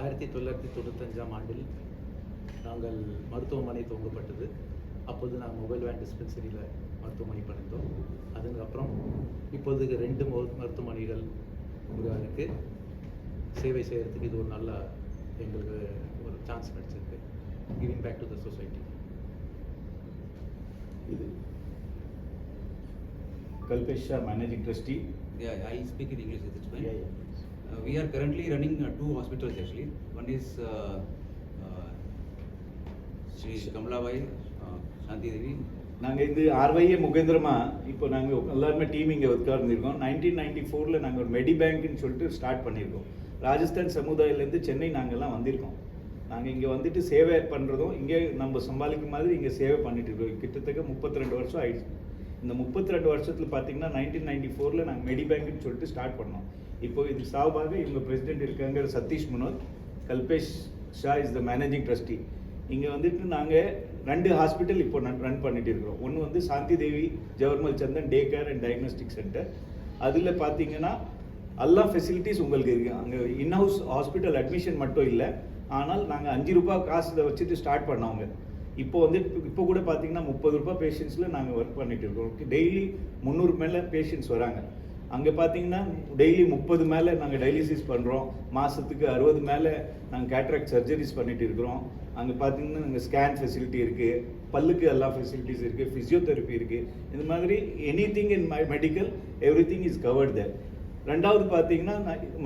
1995 ஆண்டில் நாங்கள் மருத்துவமனை துவங்கப்பட்டது. அப்போது நாங்கள் மொபைல் வேன் டிஸ்பென்சரியில் மருத்துவமனை பண்ணியிருந்தோம். அதுக்கப்புறம் இப்போது 2 மருத்துவமனைகள் உருவாருக்கு சேவை செய்கிறதுக்கு இது ஒரு நல்ல எங்களுக்கு ஒரு சான்ஸ் கிடைச்சிருக்கு. Giving back to the society. இது Kalpesh Shah, Managing Trustee. Yeah, I speak in English. It's fine. Yeah. We are currently running 2 hospitals actually. One is Sri Kamalabai, Shanti Devi. நாங்கள் இந்த ஆர்வைஏ முகேந்திரமா இப்போ நாங்கள் எல்லாருமே டீம் இங்கே உட்கார்ந்துருக்கோம். 1994 நாங்கள் ஒரு மெடி பேங்க்னு சொல்லிட்டு ஸ்டார்ட் பண்ணியிருக்கோம். ராஜஸ்தான் சமுதாயிலேருந்து சென்னை நாங்கள்லாம் வந்திருக்கோம். நாங்கள் இங்கே வந்துட்டு சேவை பண்ணுறதும் இங்கே நம்ம சம்பாதிக்கும் மாதிரி இங்கே சேவை பண்ணிட்டு இருக்கோம். கிட்டத்தட்ட 32 வருஷம் ஆயிடுச்சு. இந்த 32 வருஷத்தில் பார்த்தீங்கன்னா 1994 நாங்கள் மெடி பேங்க்னு சொல்லிட்டு ஸ்டார்ட் பண்ணோம். இப்போ இது சார்பாக இவங்க பிரசிடென்ட் இருக்காங்க Satish Manoth. Kalpesh Shah is the managing trustee. இங்கே வந்துட்டு நாங்கள் 2 ஹாஸ்பிட்டல் இப்போ ரன் பண்ணிட்டு இருக்கிறோம். ஒன்று வந்து Shanti Devi Jawaharmal Chandan day care and diagnostic centre. அதில் பார்த்தீங்கன்னா எல்லா ஃபெசிலிட்டிஸ் உங்களுக்கு இருக்குது. அங்கே இன்ஹவுஸ் ஹாஸ்பிட்டல் அட்மிஷன் மட்டும் இல்லை, ஆனால் நாங்கள் 5 ரூபாய் காசு வச்சுட்டு ஸ்டார்ட் பண்ணவங்க. இப்போ வந்து இப்போ கூட பார்த்தீங்கன்னா 30 ரூபாய் பேஷண்ட்ஸில் நாங்கள் ஒர்க் பண்ணிட்டு இருக்கோம். டெய்லி 300 மேலே பேஷண்ட்ஸ் வராங்க. அங்கே பார்த்தீங்கன்னா டெய்லி 30 மேலே நாங்கள் டயாலிசிஸ் பண்ணுறோம். மாதத்துக்கு 60 மேலே நாங்கள் கேட்ராக்ட் சர்ஜரிஸ் பண்ணிட்டு இருக்கிறோம். அங்கே பார்த்தீங்கன்னா நாங்கள் ஸ்கேன் ஃபெசிலிட்டி இருக்குது, பல்லுக்கு எல்லா ஃபெசிலிட்டிஸ் இருக்குது, ஃபிசியோதெரப்பி இருக்குது. இந்த மாதிரி anything in medical everything is covered there. ரெண்டாவது பார்த்தீங்கன்னா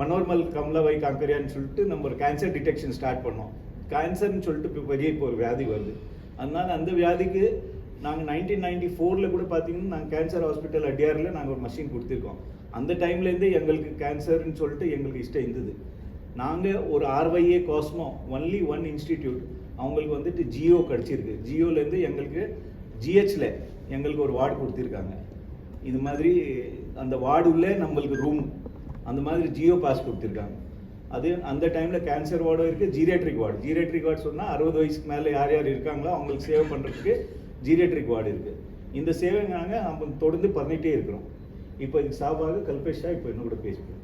மனோர்மல் கமலாபாய் காங்கரியான்னு சொல்லிட்டு நம்ம ஒரு கேன்சர் டிடெக்ஷன் ஸ்டார்ட் பண்ணோம். கேன்சர்னு சொல்லிட்டு இப்போ ஒரு வியாதி வருது. அதனால் அந்த வியாதிக்கு நாங்கள் 1994 கூட பார்த்தீங்கன்னா நாங்கள் கேன்சர் ஹாஸ்பிட்டல் அடியாரில் நாங்கள் ஒரு மஷின் கொடுத்துருக்கோம். அந்த டைம்லேருந்தே எங்களுக்கு கேன்சர்னு சொல்லிட்டு எங்களுக்கு இஷ்டம் இருந்தது. நாங்கள் ஒரு ஆர்வைஏ காஸ்மோ ஒன்லி 1 இன்ஸ்டிடியூட் அவங்களுக்கு வந்துட்டு ஜியோ கிடச்சிருக்கு. ஜியோலேருந்து எங்களுக்கு ஜிஹெச்சில் எங்களுக்கு ஒரு வார்டு கொடுத்துருக்காங்க. இது மாதிரி அந்த வார்டுள்ளே நம்மளுக்கு ரூம் அந்த மாதிரி ஜியோ பாஸ் கொடுத்துருக்காங்க. அது அந்த டைமில் கேன்சர் வார்டும் இருக்குது, ஜீரியாட்ரிக் வார்டு. ஜீரியாட்ரிக் வார்டு சொன்னால் 60 வயசுக்கு மேலே யார் யார் இருக்காங்களோ அவங்களுக்கு சேவை பண்ணுறதுக்கு ஜீரியாட்ரிக் வார்டு இருக்குது. இந்த சேவை நாங்கள் நம்ம தொடர்ந்து பண்ணிகிட்டே இருக்கிறோம். இப்போ இதுக்கு சார்பாக கல்பேஷ் ஷா இப்போ என்ன கூட பேசுகிறோம்.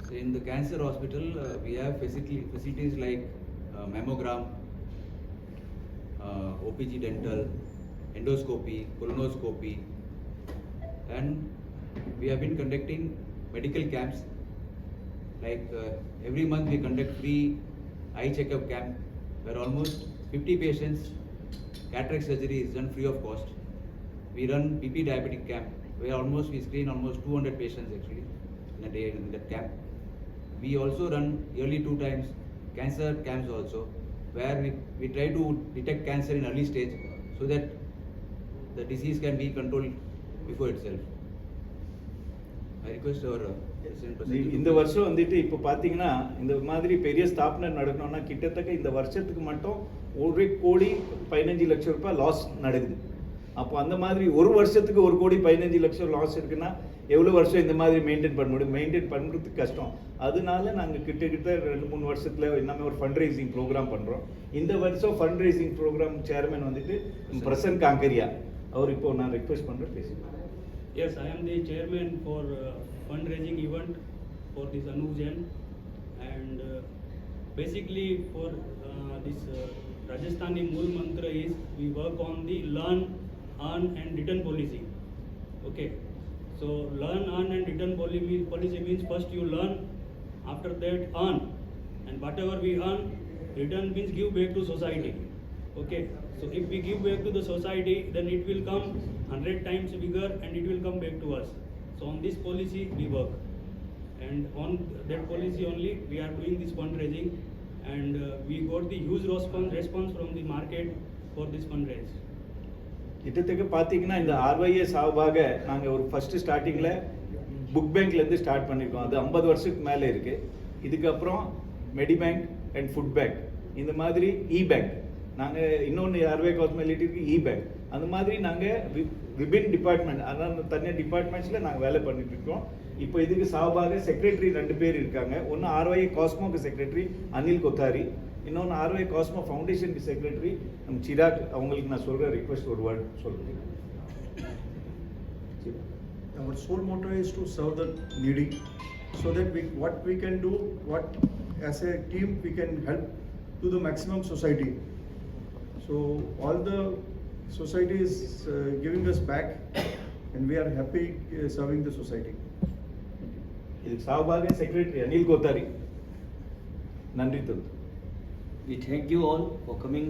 So in the cancer hospital, we have facilities like mammogram, OPG dental, endoscopy, colonoscopy, and we have been conducting medical camps. Like every month we conduct free eye checkup camp where almost 50 patients cataract surgery is done free of cost. We run PP diabetic camp where we screen almost 200 patients actually in a day in that camp. We also run yearly 2 times cancer camps also where we try to detect cancer in early stage so that the disease can be controlled before itself. I request our இந்த வருஷம் வந்துட்டு இப்போ பார்த்தீங்கன்னா இந்த மாதிரி பெரிய ஸ்தாபனை நடக்கணும்னா கிட்டத்தட்ட இந்த வருஷத்துக்கு மட்டும் 1,15,00,000 ரூபாய் லாஸ் நடக்குது. அப்போ அந்த மாதிரி ஒரு வருஷத்துக்கு 1,15,00,000 லாஸ் இருக்குன்னா எவ்வளோ வருஷம் இந்த மாதிரி மெயின்டைன் பண்ண முடியும்? மெயின்டைன் பண்ணுறதுக்கு கஷ்டம். அதனால நாங்கள் கிட்டத்தட்ட 2-3 வருஷத்தில் எல்லாமே ஒரு ஃபண்ட் ரைசிங் ப்ரோக்ராம் பண்ணுறோம். இந்த வருஷம் ஃபண்ட் ரைசிங் ப்ரோக்ராம் சேர்மன் வந்துட்டு பிரசன் காங்கரியா. அவர் இப்போ நான் ரெக்வெஸ்ட் பண்ணுறேன் பேசுகிறேன். Yes, I am the chairman for fundraising event for this Anuj Jain, and basically for this Rajasthani Mool Mantra is we work on the learn, earn and return policy. Okay, so learn, earn and return policy means first you learn, after that earn, and whatever we earn, return means give back to society. Okay, so if we give back to the society, then it will come 100 times bigger and it will come back to us. So on this policy we work, and on that policy only we are doing this fundraising, and we got the huge response from the market for this fundraise. கிட்டத்தட்ட பார்த்தீங்கன்னா இந்த ஆர்வைஏ சார்பாக நாங்கள் ஒரு first ஸ்டார்டிங்கில் book பேங்க்லேருந்து start பண்ணியிருக்கோம். அது 50 வருஷத்துக்கு மேலே இருக்குது. இதுக்கப்புறம் மெடி பேங்க் அண்ட் ஃபுட் பேங்க், இந்த மாதிரி இ பேங்க், நாங்கள் இன்னொன்று ஆர்வே காஸ்மெலிட்டிக்கு இ பேங்க், அந்த மாதிரி நாங்கள் விபின் டிபார்ட்மெண்ட் அதாவது தனியாக டிபார்ட்மெண்ட்ஸில் நாங்கள் வேலை பண்ணிட்டு இருக்கோம். இப்போ இதுக்கு சார்பாக செக்ரட்டரி 2 பேர் இருக்காங்க. ஒன்று ஆர்ஒஐ காஸ்மோக்கு செக்ரட்டரி அனில் கொத்தாரி, இன்னொன்று ஆர்ஒஐ காஸ்மோ ஃபவுண்டேஷனுக்கு செக்ரட்டரி நம்ம சிராக். அவங்களுக்கு நான் சொல்கிற ரிக்வெஸ்ட் ஒரு வேர்ட் சொல்கிறேன். our sole motto is to serve the needy, so that what we can do, what as a team we can help to the maximum society. So all the society is giving us back, and we are happy serving the society. இதுக்கு சகபாக secretary Anil Kothari நன்றி தருது. We thank you all for coming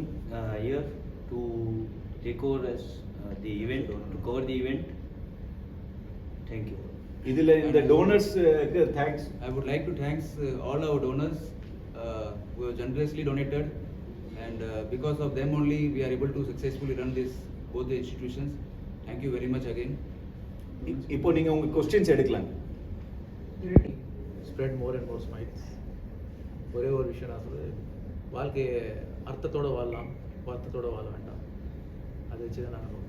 here to take over as the event, to cover the event. Thank you. இதுல இந்த டோனர்ஸ்க்கு thanks. I would like to thank all our donors who have generously donated, and because of them only we are able to successfully run this both the institutions. Thank you very much again. இப்போ நீங்க உங்க questions எடுக்கலாம். Spread more and more smiles. ஒரே ஒரு விஷயம் நான் சொல்லுவேன், வாழ்க்கையை அர்த்தத்தோடு வாழலாம், வருத்தத்தோடு வாழ வேண்டாம். அதை வச்சு தான் நாங்கள்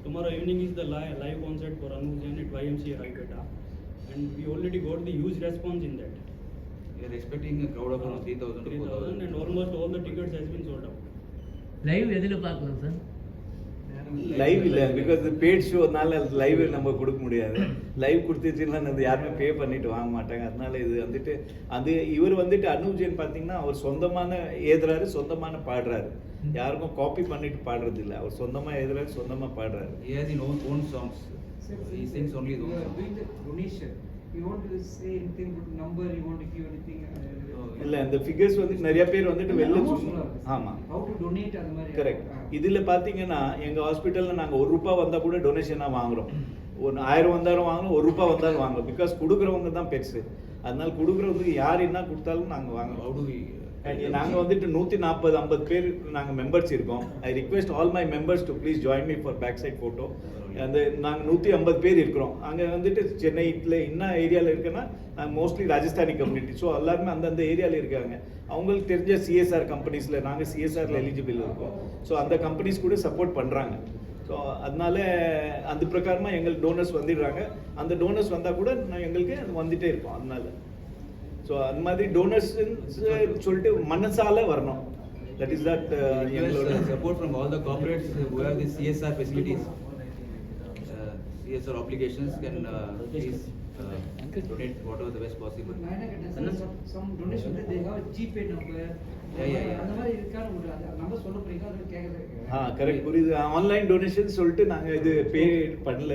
Tomorrow evening is the live concert for Anuj Jain at YMCA Raipeta, and we already got the huge response in that. We are expecting a crowd of around 3,000 to 4,000. And almost all the tickets has been sold out. Live எதில் பார்க்கலாம் sir? Live இல்ல, because paid ஷோனால live நம்ம கொடுக்க முடியாது. Live கொடுத்துச்சுன்னா அது யாருமே பே பண்ணிட்டு வாங்க மாட்டாங்க. அதனால இது வந்துட்டு அது இவர் வந்துட்டு அனுஜ் ஜெயின் பார்த்தீங்கன்னா அவர் சொந்தமான எழுதுறாரு, சொந்தமான பாடுறாரு. யாருக்கும் காப்பி பண்ணிட்டு பாடுறது இல்லை. அவர் சொந்தமா எழுதுறாரு, சொந்தமா பாடுறாரு. He has his own songs. He sings only his own songs. Doing the donation, you want to say anything about number, you want to give anything? இல்ல இந்த ஃபிகர்ஸ் வந்து நிறைய பேர் வந்துட்டு வெளில ஆமா How to donate அந்த மாதிரி. கரெக்ட். இதுல பாத்தீங்கன்னா எங்க ஹாஸ்பிட்டல்ல நாங்க ₹1 வந்தா கூட டொனேஷனா வாங்குறோம். ஒரு 1000 வந்தாலும் வாங்கணும், ₹1 வந்தாலும் வாங்கணும். பிகாஸ் கொடுக்குறவங்க தான் பெருசு. அதனால கொடுக்குறவங்களுக்கு யார் என்ன கொடுத்தாலும் நாங்க வாங்குறோம். How do we நாங்க வந்துட்டு 140-50 பேர் நாங்க மெம்பர்ஸ் இருக்கோம். I request all my members to please join me for back side photo. அந்த நாங்கள் 150 பேர் இருக்கிறோம். அங்கே வந்துட்டு சென்னையில் என்ன ஏரியாவில் இருக்குன்னா நாங்கள் மோஸ்ட்லி ராஜஸ்தானி கம்யூனிட்டி. ஸோ எல்லாருமே அந்தந்த ஏரியாவில் இருக்காங்க. அவங்களுக்கு தெரிஞ்ச சிஎஸ்ஆர் கம்பெனிஸில் நாங்கள் சிஎஸ்ஆரில் எலிஜிபிள் இருக்கோம். ஸோ அந்த கம்பெனிஸ் கூட சப்போர்ட் பண்ணுறாங்க. ஸோ அதனால அந்த பிரகாரமாக எங்களுக்கு டோனர்ஸ் வந்துடுறாங்க. அந்த டோனர்ஸ் வந்தால் கூட எங்களுக்கு வந்துட்டே இருக்கோம். அதனால ஸோ அந்த மாதிரி டோனர்ஸ் சொல்லிட்டு மனசால வரணும். தட் இஸ் தட் எங்களோட support from all the corporates who have the CSR facilities. CSR obligations can please donate whatever the best possible. Some donation they have a GPay number. Yeah. அந்த மாதிரி இருக்கான ஒரு number சொல்ல போறீங்க, அது கேக்குறேன். Correct, புரியுது. ஆன்லைன் டொனேஷன் சொல்லிட்டு நாங்கள் இது பே பண்ணல.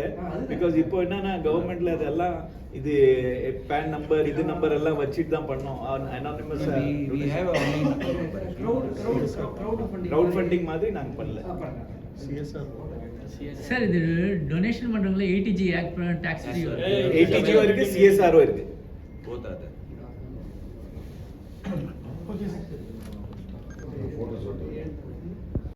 பிகாஸ் இப்போ என்னன்னா கவர்மெண்ட்ல அதெல்லாம் இது பேன் நம்பர் இது நம்பர் எல்லாம் வச்சுட்டு தான் பண்ணோம். Anonymous We have a online crowd funding மாதிரி நாங்கள் பண்ணல. சார் இது டொனேஷன் பண்ணுறவங்கள ATG ஆக்ட் டாக்ஸ் ஃப்ரீ வரும். ATG இருக்கு, CSR இருக்கு. both are there. Okay, sir.